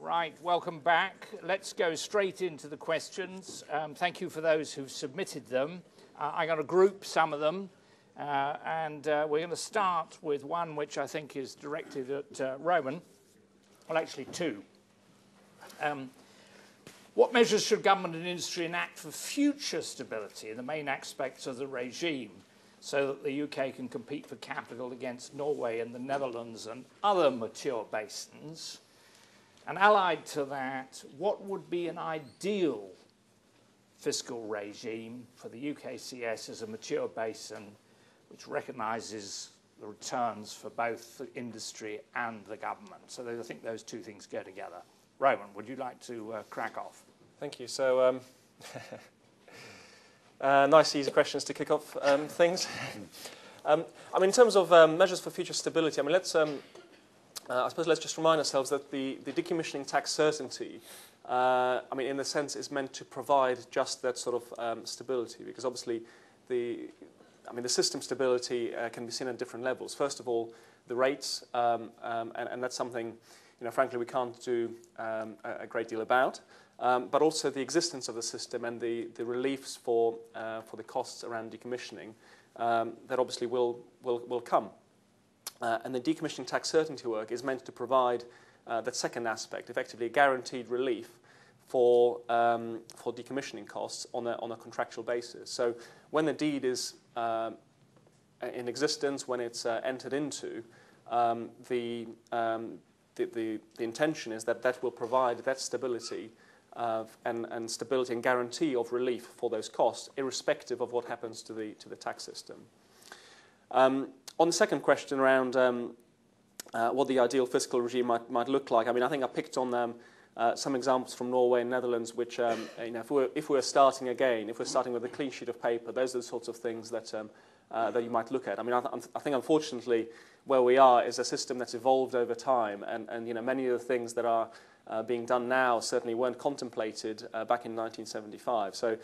Right, welcome back. Let's go straight into the questions. Thank you for those who've submitted them. I'm going to group some of them, and we're going to start with one which I think is directed at Rowan. Well, actually two. What measures should government and industry enact for future stability in the main aspects of the regime so that the UK can compete for capital against Norway and the Netherlands and other mature basins? And allied to that, what would be an ideal fiscal regime for the UKCS as a mature basin which recognises the returns for both the industry and the government? So I think those two things go together. Rowan, would you like to crack off? Thank you. So, nice, easy questions to kick off things. I mean, in terms of measures for future stability, I mean, I suppose let's just remind ourselves that the decommissioning tax certainty, I mean, in a sense, is meant to provide just that sort of stability, because obviously the system stability can be seen at different levels. First of all, the rates, and that's something, frankly, we can't do a great deal about. But also the existence of the system and the reliefs for the costs around decommissioning that obviously will come. And the decommissioning tax certainty work is meant to provide that second aspect, effectively a guaranteed relief for decommissioning costs on a contractual basis. So when the deed is in existence, when it's entered into, the intention is that will provide that stability and stability and guarantee of relief for those costs, irrespective of what happens to the tax system. On the second question around what the ideal fiscal regime might look like, I mean, I think I picked on some examples from Norway and Netherlands, which, if we're starting again, if we're starting with a clean sheet of paper, those are the sorts of things that you might look at. I mean, I think unfortunately where we are is a system that's evolved over time, and many of the things that are being done now certainly weren't contemplated back in 1975. So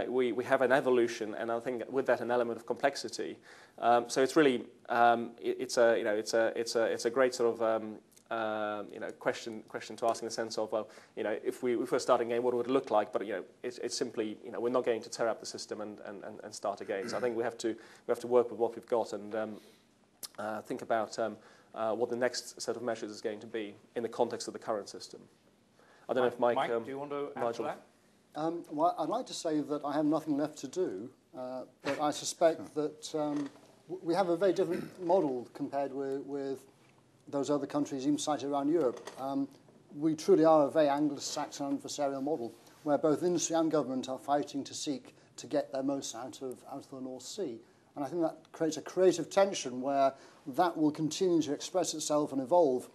we have an evolution, and I think with that an element of complexity. So it's really it's a great sort of question to ask in the sense of, well, if we're starting again, what would it look like? But it's simply we're not going to tear up the system and start again. So I think we have to work with what we've got and think about what the next set of measures is going to be in the context of the current system. I don't know if Mike, do you want to add to that? Well, I'd like to say that I have nothing left to do, but I suspect that we have a very different model compared with those other countries even cited around Europe. We truly are a very Anglo-Saxon adversarial model, where both industry and government are fighting to seek to get their most out of the North Sea. And I think that creates a creative tension where that will continue to express itself and evolve.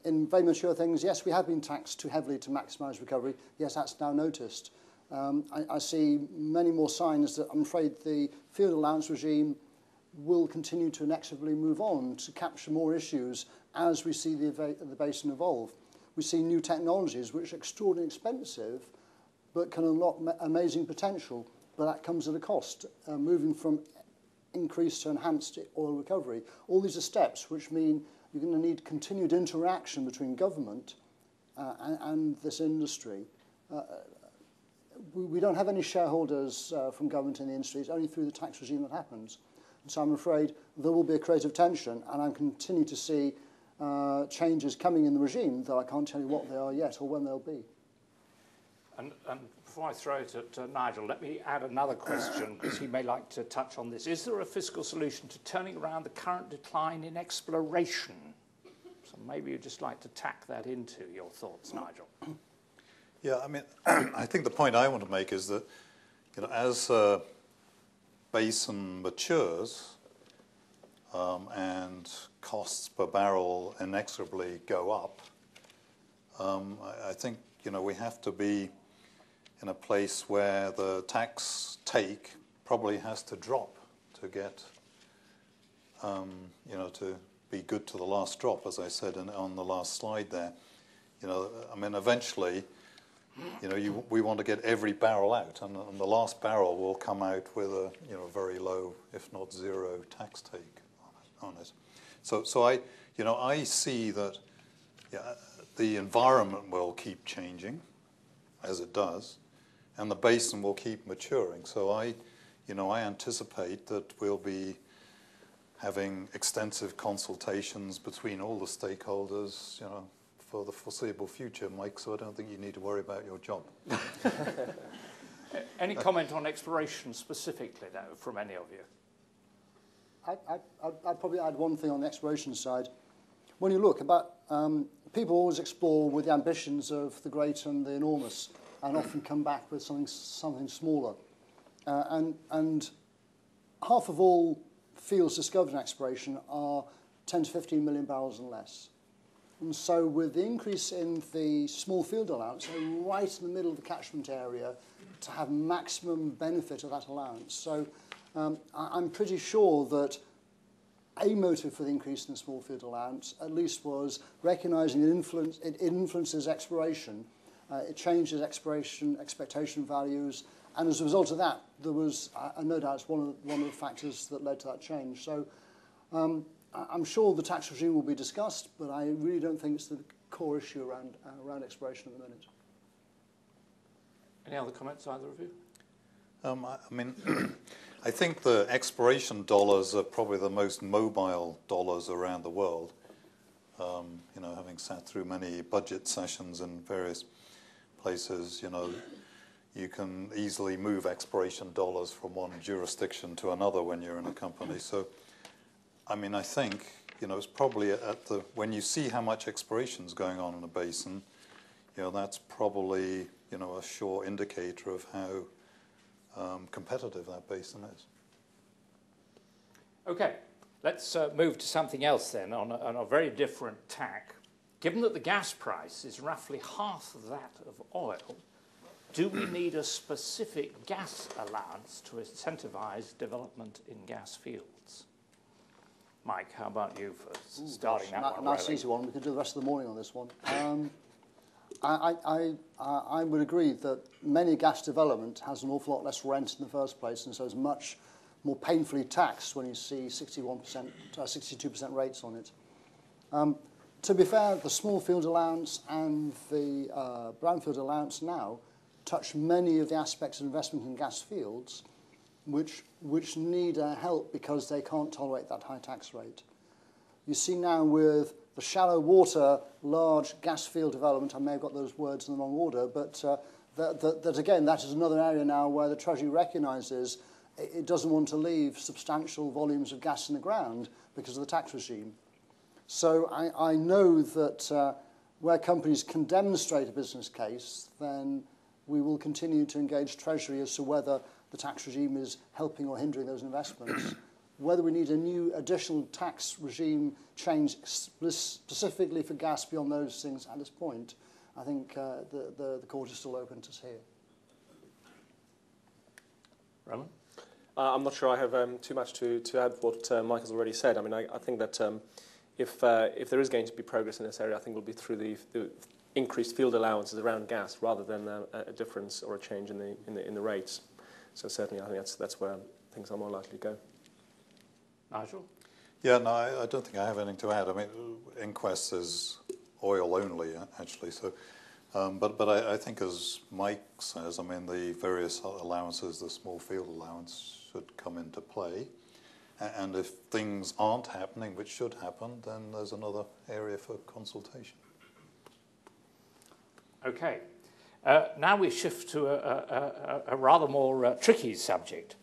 In very mature things, yes, we have been taxed too heavily to maximise recovery. Yes, that's now noticed. I see many more signs that I'm afraid the field allowance regime will continue to inexorably move on to capture more issues as we see the basin evolve. We see new technologies which are extraordinarily expensive but can unlock amazing potential, but that comes at a cost, moving from increased to enhanced oil recovery. All these are steps which mean you're going to need continued interaction between government and this industry. We don't have any shareholders from government in the industry. It's only through the tax regime that happens. And so I'm afraid there will be a creative tension, and I continue to see changes coming in the regime, though I can't tell you what they are yet or when they'll be. And before I throw it at Nigel, let me add another question, because he may like to touch on this. Is there a fiscal solution to turning around the current decline in exploration? So maybe you'd just like to tack that into your thoughts, Nigel. Yeah, I mean, I think the point I want to make is that, as basin matures and costs per barrel inexorably go up, I think, we have to be in a place where the tax take probably has to drop to get, to be good to the last drop, as I said on the last slide there. I mean, eventually, we want to get every barrel out, and the last barrel will come out with a, very low, if not zero, tax take on it. So I see that the environment will keep changing, as it does, and the basin will keep maturing. So I anticipate that we'll be having extensive consultations between all the stakeholders, for the foreseeable future, Mike, so I don't think you need to worry about your job. Any comment on exploration specifically, though, from any of you? I'd probably add one thing on the exploration side. When you look about, people always explore with the ambitions of the great and the enormous, and often come back with something smaller. And half of all fields discovered in exploration are 10 to 15 million barrels and less. And so with the increase in the small field allowance, right in the middle of the catchment area, to have maximum benefit of that allowance. So I'm pretty sure that a motive for the increase in the small field allowance at least was recognising it influences exploration, it changes exploration expectation values, and as a result of that, there was, no doubt, it's one of the factors that led to that change. So I'm sure the tax regime will be discussed, but I really don't think it's the core issue around exploration at the minute. Any other comments, either of you? I mean, I think the exploration dollars are probably the most mobile dollars around the world. Having sat through many budget sessions in various places, you can easily move exploration dollars from one jurisdiction to another when you're in a company. So, I mean, I think, it's probably when you see how much exploration is going on in a basin, that's probably, a sure indicator of how competitive that basin is. Okay, let's move to something else then, on a very different tack. Given that the gas price is roughly half of that of oil, do we need a specific gas allowance to incentivise development in gas fields? Mike, how about you for starting that one? Nice easy one. We could do the rest of the morning on this one. I would agree that many gas development has an awful lot less rent in the first place, and so is much more painfully taxed when you see 62% rates on it. To be fair, the small field allowance and the brownfield allowance now touch many of the aspects of investment in gas fields which need help because they can't tolerate that high tax rate. You see now with the shallow water, large gas field development, I may have got those words in the wrong order, but that again, that is another area now where the Treasury recognises it doesn't want to leave substantial volumes of gas in the ground because of the tax regime. So I know that where companies can demonstrate a business case, then we will continue to engage Treasury as to whether the tax regime is helping or hindering those investments. Whether we need a new additional tax regime change specifically for gas beyond those things at this point, I think the court is still open to hear. Roman? I'm not sure I have too much to add what Mike has already said. I mean, I think that if there is going to be progress in this area, I think it will be through the increased field allowances around gas rather than a difference or a change in the rates. So certainly, I think that's where things are more likely to go. Nigel? Yeah, no, I don't think I have anything to add. I mean, EnQuest is oil only, actually. So, but I think, as Mike says, I mean, the various allowances, the small field allowance, should come into play. And if things aren't happening, which should happen, then there's another area for consultation. Okay. Now we shift to a rather more tricky subject.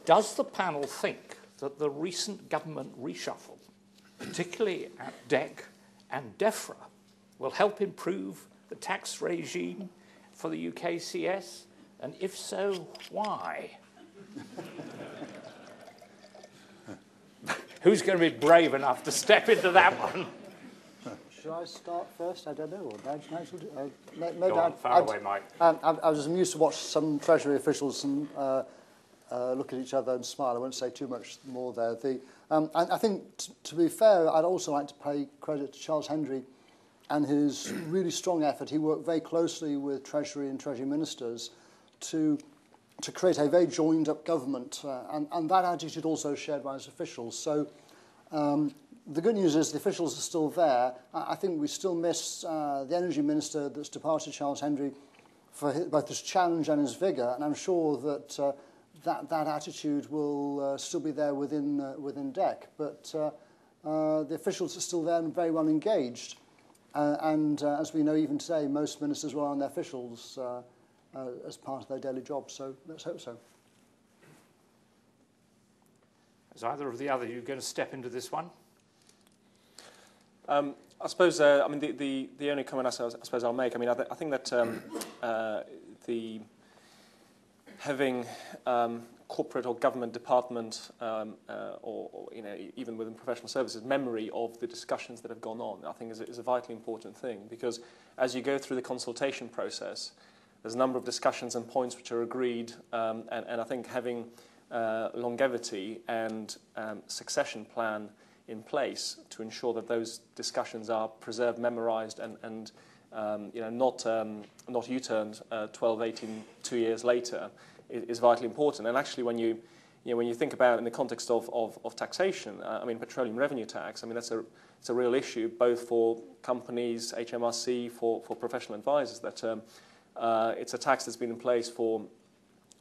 Does the panel think that the recent government reshuffle, particularly at DEC and DEFRA, will help improve the tax regime for the UKCS? And if so, why? Who's going to be brave enough to step into that one? Should I start first? I don't know. Nigel, Go on, far away, Mike. I was amused to watch some Treasury officials and look at each other and smile. I won't say too much more there. I think, to be fair, I'd also like to pay credit to Charles Hendry and his really strong effort. He worked very closely with Treasury and Treasury ministers to create a very joined-up government, and that attitude also shared by his officials. So the good news is the officials are still there. I think we still miss the Energy Minister that's departed, Charles Hendry, for both his challenge and his vigour, and I'm sure that that attitude will still be there within DEC. But the officials are still there and very well engaged. And as we know, even today, most ministers rely on their officials as part of their daily job. So let's hope so. Is either of the other you going to step into this one? I suppose, I mean, the only comment I suppose I'll make, I mean, I think that the having corporate or government department or you know, even within professional services, memory of the discussions that have gone on, I think is a vitally important thing, because as you go through the consultation process, there's a number of discussions and points which are agreed, and I think having longevity and succession plan in place to ensure that those discussions are preserved, memorized, and you know, not U-turned 12, 18, 2 years later is vitally important. And actually, when you think about it in the context of taxation, I mean, petroleum revenue tax, I mean, it's a real issue both for companies, HMRC, for professional advisors. That it's a tax that's been in place for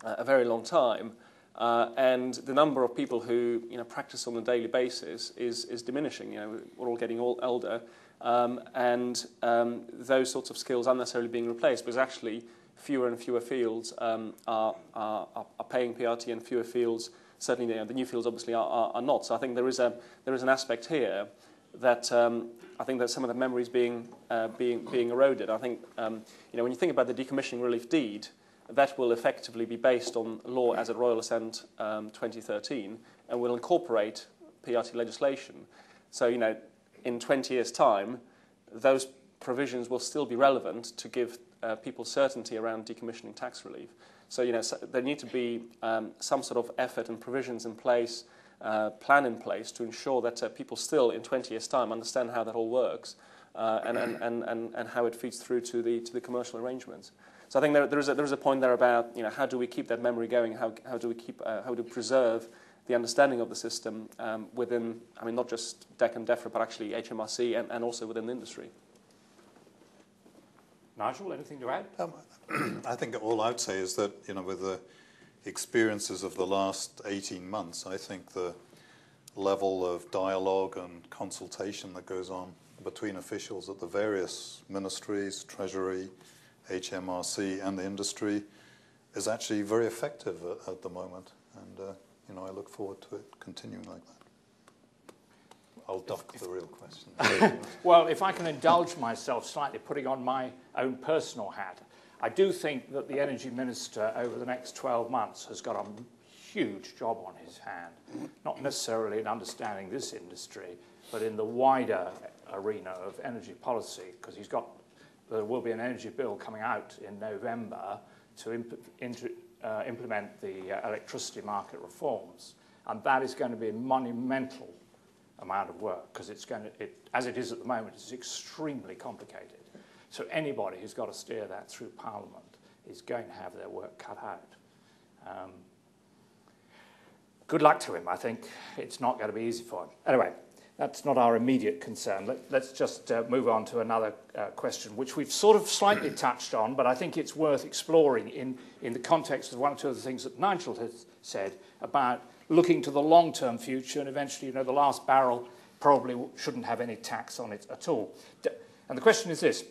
a very long time. And the number of people who practice on a daily basis is diminishing. We're all getting older, and those sorts of skills aren't necessarily being replaced, because actually fewer and fewer fields are paying PRT, and fewer fields, certainly the new fields obviously are not. So I think there is an aspect here that I think that some of the memory is being eroded. I think when you think about the decommissioning relief deed, that will effectively be based on law as at Royal Assent 2013, and will incorporate PRT legislation. So, in 20 years' time, those provisions will still be relevant to give people certainty around decommissioning tax relief. So, there need to be some sort of effort and provisions in place, plan in place to ensure that people still, in 20 years' time, understand how that all works and how it feeds through to the commercial arrangements. So I think there is a point there about how do we keep that memory going? How do we preserve the understanding of the system within, I mean, not just DEC and DEFRA, but actually HMRC and also within the industry. Nigel, anything to add? I think all I'd say is that with the experiences of the last 18 months, I think the level of dialogue and consultation that goes on between officials at the various ministries, Treasury, HMRC and the industry is actually very effective at the moment, and I look forward to it continuing like that. I'll duck the real question. Well, if I can indulge myself slightly, putting on my own personal hat, I do think that the Energy Minister over the next 12 months has got a huge job on his hand, not necessarily in understanding this industry, but in the wider arena of energy policy, because there will be an energy bill coming out in November to implement the electricity market reforms, and that is going to be a monumental amount of work, because as it is at the moment, it's extremely complicated. So anybody who's got to steer that through Parliament is going to have their work cut out. Good luck to him. I think it's not going to be easy for him. Anyway, that's not our immediate concern. Let's just move on to another question, which we've sort of slightly touched on, but I think it's worth exploring in the context of one or two of the things that Nigel has said about looking to the long-term future, and eventually, the last barrel probably shouldn't have any tax on it at all. And the question is this: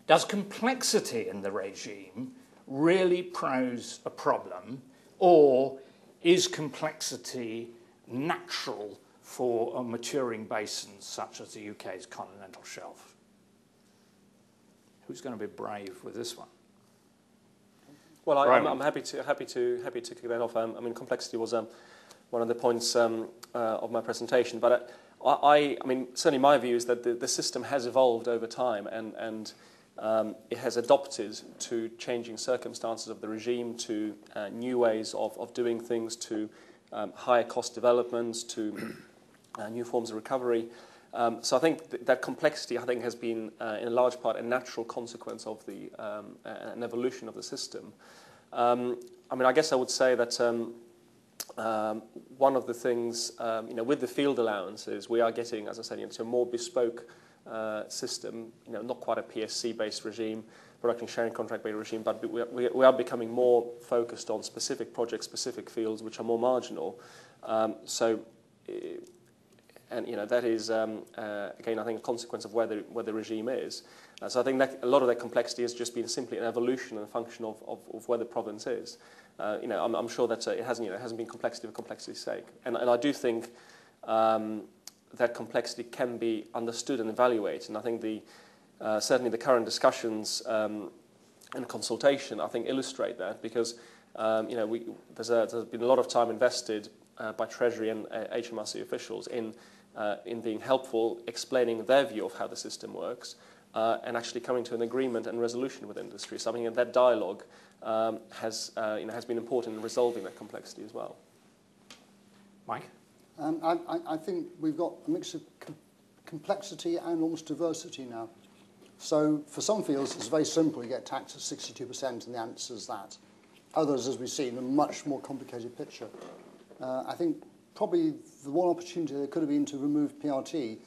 does complexity in the regime really pose a problem, or is complexity natural for a maturing basin such as the UK's continental shelf? Who's going to be brave with this one? Well, I'm happy to kick that off. I mean, complexity was one of the points of my presentation, but I mean, certainly my view is that the system has evolved over time, and it has adopted to changing circumstances of the regime, to new ways of doing things, to higher cost developments, to new forms of recovery. So I think that complexity, has been in a large part a natural consequence of an evolution of the system. I mean, I guess I would say that one of the things, with the field allowances, we are getting, as I said, to a more bespoke system, not quite a PSC-based regime, production sharing contract-based regime, but we are becoming more focused on specific projects, specific fields, which are more marginal. That is, again, I think a consequence of where the regime is. So I think that a lot of that complexity has just been simply an evolution and a function of where the province is. I'm sure that it hasn't been complexity for complexity's sake. And I do think that complexity can be understood and evaluated. And I think certainly the current discussions and consultation, I think, illustrate that because there's been a lot of time invested by Treasury and HMRC officials in being helpful, explaining their view of how the system works, and actually coming to an agreement and resolution with industry. So I think that dialogue has been important in resolving that complexity as well. Mike? I think we've got a mix of complexity and almost diversity now. So for some fields, it's very simple. You get taxed at 62%, and the answer is that. Others, as we've seen, a much more complicated picture. I think probably the one opportunity there could have been to remove PRT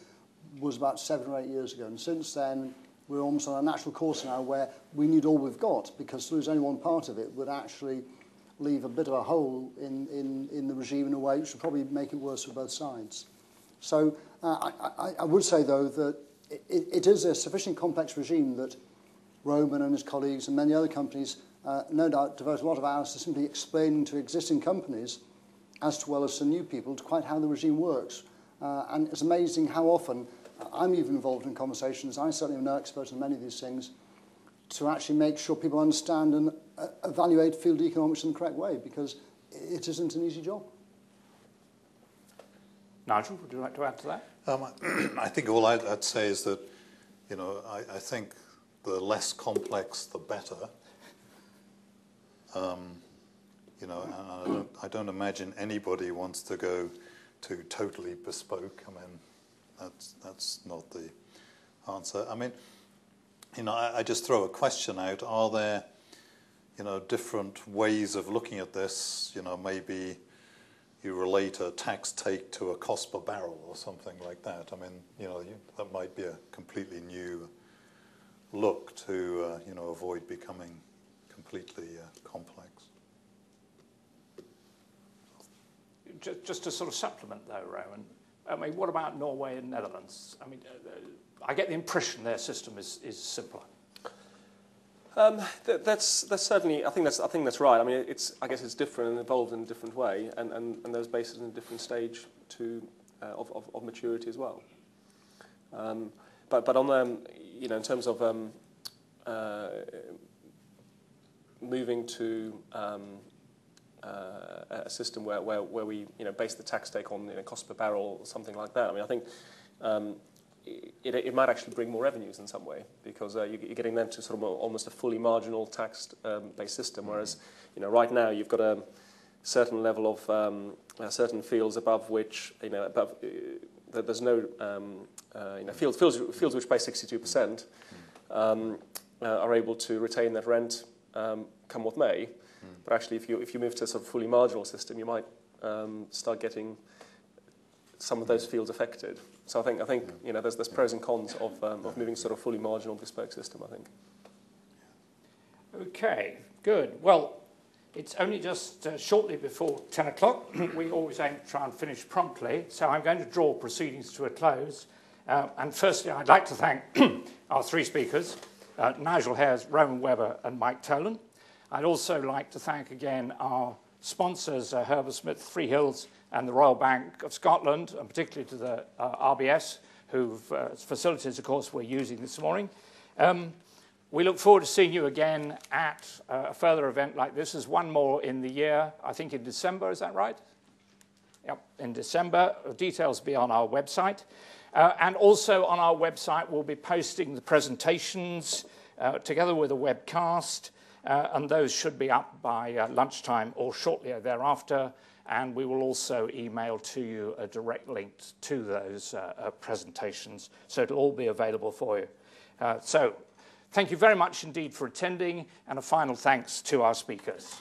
was about 7 or 8 years ago. And since then, we're almost on a natural course now where we need all we've got, because to lose only one part of it would actually leave a bit of a hole in the regime in a way which would probably make it worse for both sides. So I would say, though, that it is a sufficiently complex regime that Roman and his colleagues and many other companies no doubt devote a lot of hours to simply explaining to existing companies, as well as to new people, to quite how the regime works. And it's amazing how often I'm even involved in conversations. I certainly am no expert on many of these things, to actually make sure people understand and evaluate field economics in the correct way, because it isn't an easy job. Nigel, would you like to add to that? I think all I'd say is that, I think the less complex, the better. And I don't imagine anybody wants to go to totally bespoke. I mean, that's not the answer. I mean, I just throw a question out. Are there, different ways of looking at this? Maybe you relate a tax take to a cost per barrel or something like that. I mean, that might be a completely new look to, avoid becoming completely complex. Just to sort of supplement, though, Rowan, I mean, what about Norway and Netherlands? I mean, I get the impression their system is simpler. That's certainly. I think that's right. I mean, I guess it's different and evolved in a different way, and those bases in a different stage of maturity as well. But on the in terms of moving to a system where we base the tax take on cost per barrel or something like that. I mean, I think it might actually bring more revenues in some way, because you're getting them to sort of almost a fully marginal taxed based system, whereas right now you've got a certain level of certain fields above which there's no fields which pay 62% are able to retain that rent come what may. But actually, if you move to a sort of fully marginal system, you might start getting some of those fields affected. So I think there's pros and cons of moving sort of fully marginal bespoke system, I think. Okay, good. Well, it's only just shortly before 10 o'clock. We always aim to try and finish promptly, so I'm going to draw proceedings to a close. And firstly, I'd like to thank our three speakers, Nigel Hares, Roman Webber and Mike Tholen. I'd also like to thank again our sponsors, Herbert Smith, Three Hills and the Royal Bank of Scotland, and particularly to the RBS, whose facilities, of course, we're using this morning. We look forward to seeing you again at a further event like this. There's one more in the year, I think in December, is that right? Yep, in December. Details will be on our website. And also on our website, we'll be posting the presentations together with a webcast, and those should be up by lunchtime or shortly thereafter. And we will also email to you a direct link to those presentations, so it'll all be available for you. So thank you very much indeed for attending, and a final thanks to our speakers.